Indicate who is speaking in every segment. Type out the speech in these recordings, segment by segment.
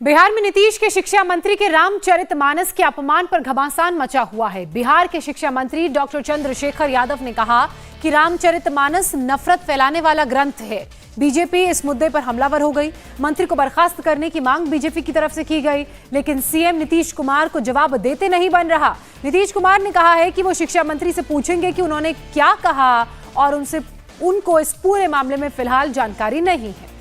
Speaker 1: बिहार में नीतीश के शिक्षा मंत्री के रामचरितमानस के अपमान पर घमासान मचा हुआ है। बिहार के शिक्षा मंत्री डॉक्टर चंद्रशेखर यादव ने कहा कि रामचरितमानस नफरत फैलाने वाला ग्रंथ है। बीजेपी इस मुद्दे पर हमलावर हो गई। मंत्री को बर्खास्त करने की मांग बीजेपी की तरफ से की गई, लेकिन सीएम नीतीश कुमार को जवाब देते नहीं बन रहा। नीतीश कुमार ने कहा है कि वो शिक्षा मंत्री से पूछेंगे कि उन्होंने क्या कहा और उनको इस पूरे मामले में फिलहाल जानकारी नहीं है।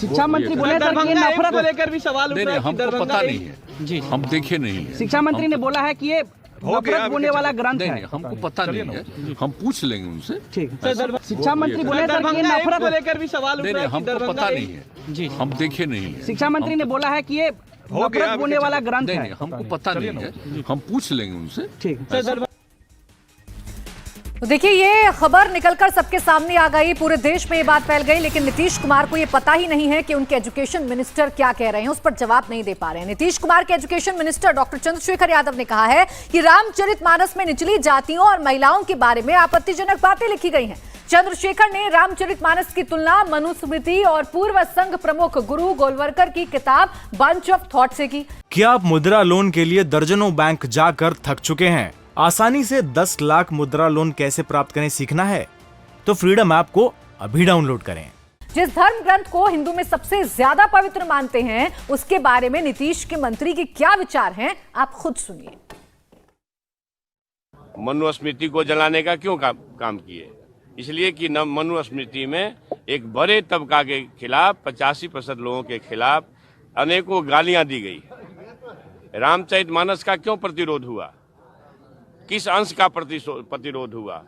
Speaker 2: शिक्षा मंत्री बोले कि नफरत को
Speaker 3: लेकर भी सवाल उठ रहा है।
Speaker 4: हमको पता नहीं है जी, हम देखे नहीं है।
Speaker 2: शिक्षा मंत्री ने बोला है कि ये नफरत बोने वाला ग्रंथ है।
Speaker 4: हमको पता नहीं है, हम पूछ लेंगे उनसे।
Speaker 2: ठीक, शिक्षा मंत्री बोले कि नफरत
Speaker 3: को लेकर भी सवाल उठ रहा है।
Speaker 4: हमको पता नहीं है जी, हम देखे नहीं है।
Speaker 2: शिक्षा मंत्री ने बोला है कि ये नफरत बोने वाला ग्रंथ है।
Speaker 4: हमको पता नहीं है, हम पूछ लेंगे उनसे।
Speaker 2: ठीक,
Speaker 1: तो देखिए, ये खबर निकलकर सबके सामने आ गई, पूरे देश में ये बात फैल गई, लेकिन नीतीश कुमार को ये पता ही नहीं है कि उनके एजुकेशन मिनिस्टर क्या कह रहे हैं, उस पर जवाब नहीं दे पा रहे हैं। नीतीश कुमार के education minister doctor Chandrashekhar Yadav ने कहा है कि रामचरितमानस में निचली जातियों और महिलाओं के बारे में आपत्तिजनक बातें लिखी गई हैं। चंद्रशेखर ने रामचरितमानस की तुलना मनुस्मृति और पूर्व संघ प्रमुख गुरु गोलवलकर की किताब बंच ऑफ थॉट से की।
Speaker 5: क्या आप मुद्रा लोन के लिए दर्जनों बैंक जाकर थक चुके हैं? आसानी से 10 लाख मुद्रा लोन कैसे प्राप्त करें सीखना है तो फ्रीडम ऐप को अभी डाउनलोड करें।
Speaker 1: जिस धर्म ग्रंथ को हिंदू में सबसे ज्यादा पवित्र मानते हैं, उसके बारे में नीतीश के मंत्री के क्या विचार हैं, आप खुद सुनिए।
Speaker 6: मनुस्मृति को जलाने का क्यों काम किए? इसलिए कि मनुस्मृति में एक बड़े तबका के खिलाफ 85% लोगों के खिलाफ अनेकों गालियां दी गई। रामचरितमानस का क्यों प्रतिरोध हुआ? किस अंश का प्रतिरोध हुआ?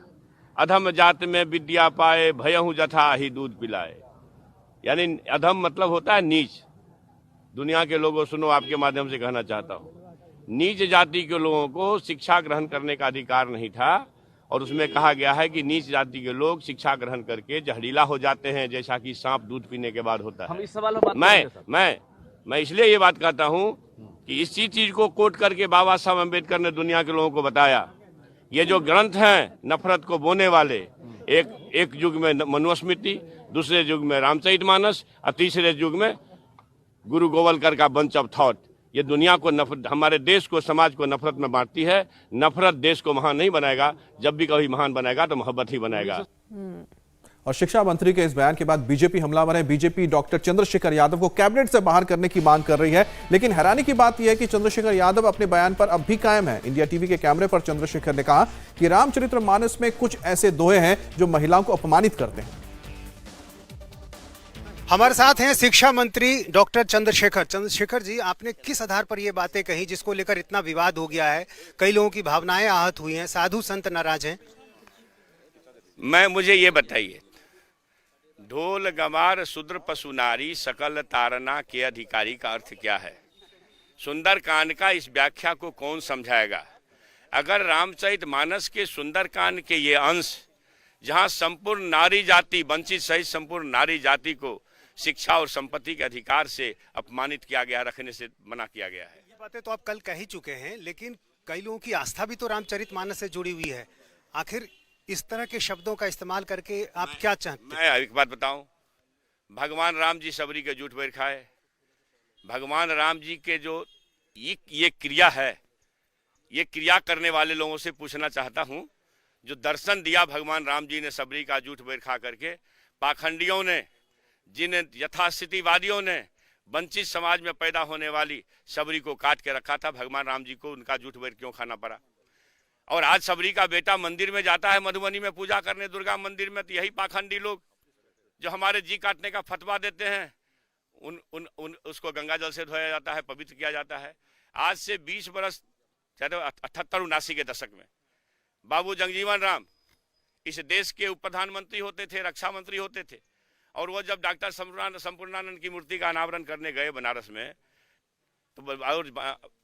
Speaker 6: अधम जात में विद्या पाए, भयहु जथा ही दूध पिलाए। यानी अधम मतलब होता है नीच। दुनिया के लोगों, सुनो, आपके माध्यम से कहना चाहता हूँ, नीच जाति के लोगों को शिक्षा ग्रहण करने का अधिकार नहीं था, और उसमें कहा गया है कि नीच जाति के लोग शिक्षा ग्रहण करके जहरीला हो जाते हैं, जैसा कि सांप दूध पीने के बाद होता है।
Speaker 3: हम इस सवाल में
Speaker 6: मैं इसलिए ये बात कहता हूँ कि इसी चीज को कोट करके बाबा साहब अम्बेडकर ने दुनिया के लोगों को बताया। ये जो ग्रंथ हैं नफरत को बोने वाले, एक युग में मनुस्मृति, दूसरे युग में रामचरितमानस और तीसरे युग में गुरु गोवलकर का बंच ऑफ थॉट, ये दुनिया को नफरत, हमारे देश को, समाज को नफरत में बांटती है। नफरत देश को महान नहीं बनाएगा, जब भी कभी महान बनाएगा तो मोहब्बत ही बनाएगा।
Speaker 7: और शिक्षा मंत्री के इस बयान के बाद बीजेपी हमलावर है। बीजेपी डॉक्टर चंद्रशेखर यादव को कैबिनेट से बाहर करने की मांग कर रही है, लेकिन हैरानी की बात यह है कि चंद्रशेखर यादव अपने बयान पर अब भी कायम है। इंडिया टीवी के कैमरे पर चंद्रशेखर ने कहा कि रामचरितमानस में कुछ ऐसे दोहे हैं जो महिलाओं को अपमानित करते हैं।
Speaker 8: हमारे साथ हैं शिक्षा मंत्री डॉक्टर चंद्रशेखर। चंद्रशेखर जी, आपने किस आधार पर ये बातें कही जिसको लेकर इतना विवाद हो गया है, कई लोगों की भावनाएं आहत हुई हैं, साधु संत नाराज हैं?
Speaker 6: मुझे ये बताइए, ढोल गमार शूद्र पशु नारी सकल तारना के अधिकारी का अर्थ क्या है? सुंदर कांड का इस व्याख्या को कौन समझाएगा? अगर रामचरितमानस के सुंदर कांड के ये अंश, जहां संपूर्ण नारी जाति, वंचित सहित संपूर्ण नारी जाति को शिक्षा और संपत्ति के अधिकार से अपमानित किया गया, रखने से मना किया गया है।
Speaker 8: ये बातें तो आप कल कह ही चुके हैं, लेकिन कई लोगों की आस्था भी तो रामचरितमानस से जुड़ी हुई है। आखिर इस तरह के शब्दों का इस्तेमाल करके आप क्या चाहते हैं?
Speaker 6: मैं एक बात बताऊं, भगवान राम जी सबरी के झूठ बैर खाए। भगवान राम जी के जो ये क्रिया है, ये क्रिया करने वाले लोगों से पूछना चाहता हूं, जो दर्शन दिया भगवान राम जी ने सबरी का झूठ बैर खा करके, पाखंडियों ने, जिन यथास्थितिवादियों ने वंचित समाज में पैदा होने वाली सबरी को काट के रखा था, भगवान राम जी को उनका झूठ बैर क्यों खाना पड़ा? और आज सबरी का बेटा मंदिर में जाता है मधुबनी में पूजा करने, दुर्गा मंदिर में, तो यही पाखंडी लोग जो हमारे जी काटने का फतवा देते हैं, उसको गंगा जल से धोया जाता है, पवित्र किया जाता है। आज से 20 बरस, 78-79 के दशक में बाबू जगजीवन राम इस देश के उप प्रधानमंत्री होते थे, रक्षा मंत्री होते थे, और वो जब डॉक्टर संपूर्णानंद की मूर्ति का अनावरण करने गए बनारस में, तो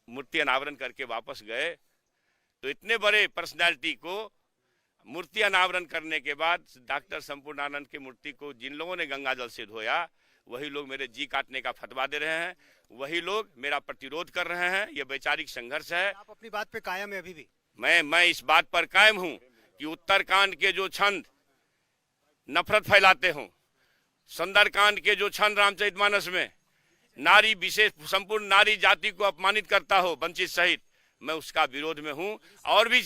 Speaker 6: मूर्ति अनावरण करके वापस गए, तो इतने बड़े पर्सनैलिटी को मूर्ति अनावरण करने के बाद डॉक्टर संपूर्णानंद की मूर्ति को जिन लोगों ने गंगा जल से धोया, वही लोग मेरे जी काटने का फतवा दे रहे हैं, वही लोग मेरा प्रतिरोध कर रहे हैं। ये वैचारिक संघर्ष है।
Speaker 8: आप अपनी बात पे कायम है अभी भी?
Speaker 6: मैं इस बात पर कायम हूं कि उत्तरकांड के जो छंद नफरत फैलाते हों, सुंदरकांड के जो छंद रामचरितमानस में नारी विशेष संपूर्ण नारी जाति को अपमानित करता हो, वंचित सहित, मैं उसका विरोध में हूं। और भी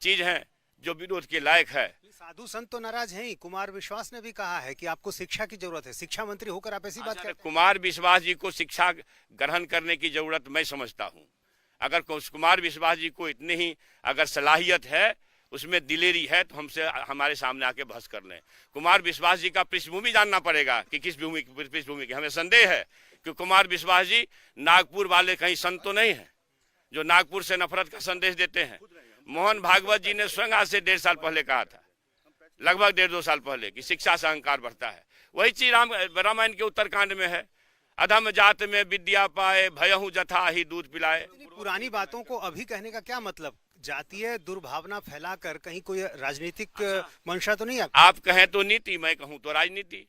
Speaker 6: चीज है जो विरोध के लायक है।
Speaker 8: साधु संत तो नाराज हैं ही। कुमार विश्वास ने भी कहा है कि आपको शिक्षा की जरूरत है। शिक्षा मंत्री होकर आप ऐसी बात करते हैं।
Speaker 6: कुमार विश्वास जी को शिक्षा ग्रहण करने की जरूरत मैं समझता हूं। अगर कुमार विश्वास जी को इतनी ही अगर सलाहियत है, उसमें दिलेरी है, तो हमसे हमारे सामने आके बहस कर लें। कुमार विश्वास जी का पृष्ठभूमि जानना पड़ेगा कि किस पृष्ठभूमि की। हमें संदेह है कि कुमार विश्वास जी नागपुर वाले कहीं संत तो नहीं है जो नागपुर से नफरत का संदेश देते हैं। मोहन भागवत जी ने स्वयं आज से 1.5 साल पहले कहा था, लगभग 1.5-2 साल पहले, कि शिक्षा से अहंकार बढ़ता है। वही चीज रामायण के उत्तरकांड में है, अधम जात में विद्या पाए, भयहु जथा ही दूध पिलाए।
Speaker 8: पुरानी बातों को अभी कहने का क्या मतलब? जातीय दुर्भावना फैलाकर कहीं कोई राजनीतिक मंशा तो नहीं है?
Speaker 6: आप कहें तो नीति, मैं कहूं तो राजनीति।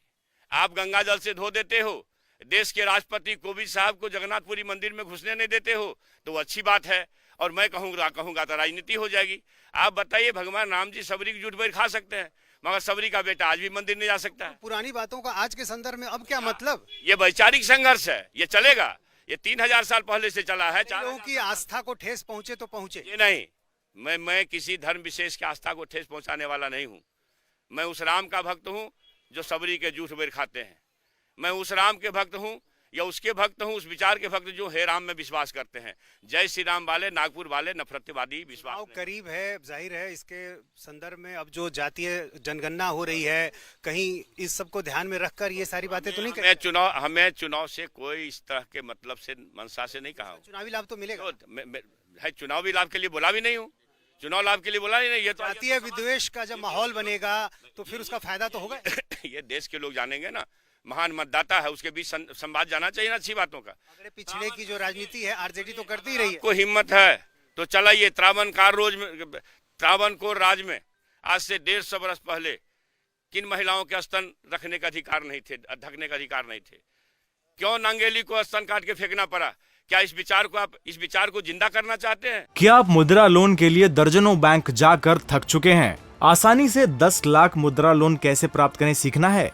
Speaker 6: आप गंगा जल से धो देते हो, देश के राष्ट्रपति कोविंद साहब को जगन्नाथपुरी मंदिर में घुसने नहीं देते हो, तो वो अच्छी बात है। और मैं कहूंगा तो राजनीति हो जाएगी। आप बताइए, भगवान राम जी सबरी की जूठ बैठ खा सकते हैं, मगर सबरी का बेटा आज भी मंदिर नहीं जा सकता है।
Speaker 8: पुरानी बातों का आज के संदर्भ में अब क्या मतलब?
Speaker 6: ये वैचारिक संघर्ष है, ये चलेगा। ये 3000 साल पहले से चला है।
Speaker 8: लोगों की आस्था को ठेस पहुंचे तो पहुंचे।
Speaker 6: ये नहीं, मैं किसी धर्म विशेष की आस्था को ठेस पहुंचाने वाला नहीं हूं। मैं उस राम का भक्त हूं जो सबरी के जूठ बैठ खाते हैं। मैं उस राम के भक्त हूं या उसके भक्त हूं, उस विचार के भक्त जो हे राम में विश्वास करते हैं। जय श्री राम वाले, नागपुर वाले नफरतवादी विश्वास
Speaker 8: करीब है। जाहिर है इसके संदर्भ में अब जो जातीय जनगणना हो रही है, कहीं इस सब को ध्यान में रखकर ये सारी बातें तो नहीं करें?
Speaker 6: हमें चुनाव से कोई इस तरह के मतलब से, मंशा से नहीं कहा।
Speaker 8: चुनावी लाभ तो मिलेगा
Speaker 6: है, चुनावी लाभ के लिए बोला भी नहीं हूँ, चुनाव लाभ के लिए बोला नहीं। ये तो
Speaker 8: जातीय विद्वेष का जब माहौल बनेगा तो फिर उसका फायदा तो होगा।
Speaker 6: ये देश के लोग जानेंगे ना, महान मतदाता है, उसके बीच संवाद जाना चाहिए ना अच्छी बातों का।
Speaker 8: अगर पिछड़े की जो राजनीति है आरजेडी तो करती ही रही है।
Speaker 6: कोई हिम्मत है तो चलाइए। त्रावणकोर राज में आज से 150 वर्ष पहले किन महिलाओं के स्तन रखने का अधिकार नहीं थे, ढकने का अधिकार नहीं थे? क्यों नंगेली को स्तन काट के फेंकना पड़ा? क्या इस विचार को जिंदा करना चाहते हैं?
Speaker 5: क्या आप मुद्रा लोन के लिए दर्जनों बैंक जाकर थक चुके हैं? आसानी से 10 लाख मुद्रा लोन कैसे प्राप्त करें सीखना है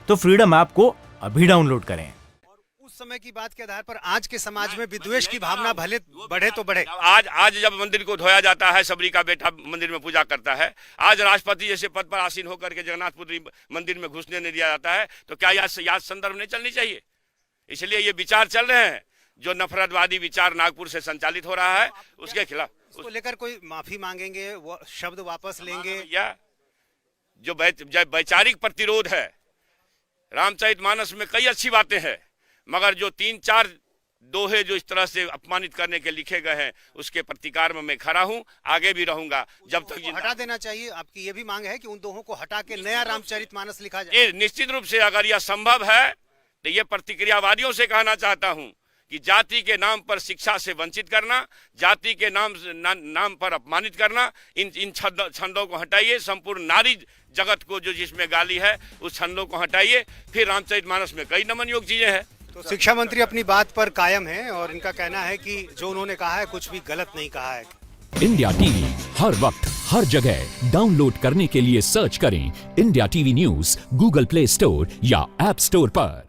Speaker 5: तो फ्रीडम ऐप को अभी डाउनलोड करें।
Speaker 8: और उस समय की बात के आधार पर आज के समाज में विद्वेष की भावना भले बढ़े तो बढ़े।
Speaker 6: आज जब मंदिर को धोया जाता है, सबरी का बेटा मंदिर में पूजा करता है, आज राष्ट्रपति जैसे पद पर आसीन होकर के जगन्नाथपुरी मंदिर में घुसने नहीं दिया जाता है, तो क्या याद संदर्भ नहीं चलनी चाहिए? इसलिए ये विचार चल रहे हैं, जो नफरतवादी विचार नागपुर से संचालित हो रहा है, उसके खिलाफ।
Speaker 8: उसको लेकर कोई माफी मांगेंगे, वो शब्द वापस लेंगे?
Speaker 6: या जो वैचारिक प्रतिरोध है, रामचरितमानस में कई अच्छी बातें हैं, मगर जो 3-4 दोहे जो इस तरह से अपमानित करने के लिखे गए हैं, उसके प्रतिकार में मैं खड़ा हूं, आगे भी रहूंगा जब तक।
Speaker 8: हटा देना चाहिए। आपकी ये भी मांग है कि उन दोहों को हटा के नया रामचरितमानस लिखा जाए?
Speaker 6: निश्चित रूप से अगर यह संभव है तो ये प्रतिक्रियावादियों से कहना चाहता हूं कि जाति के नाम पर शिक्षा से वंचित करना, जाति के नाम पर अपमानित करना, इन छंदों को हटाइए। संपूर्ण नारी जगत को जो जिसमें गाली है, उस छंदों को हटाइए। फिर रामचरितमानस में कई नमन योग चीजें हैं।
Speaker 8: तो शिक्षा मंत्री अपनी बात पर कायम है और इनका कहना है कि जो उन्होंने कहा है कुछ भी गलत नहीं कहा है।
Speaker 9: इंडिया टीवी हर वक्त हर जगह डाउनलोड करने के लिए सर्च करें India TV news Google play store या ऐप स्टोर पर।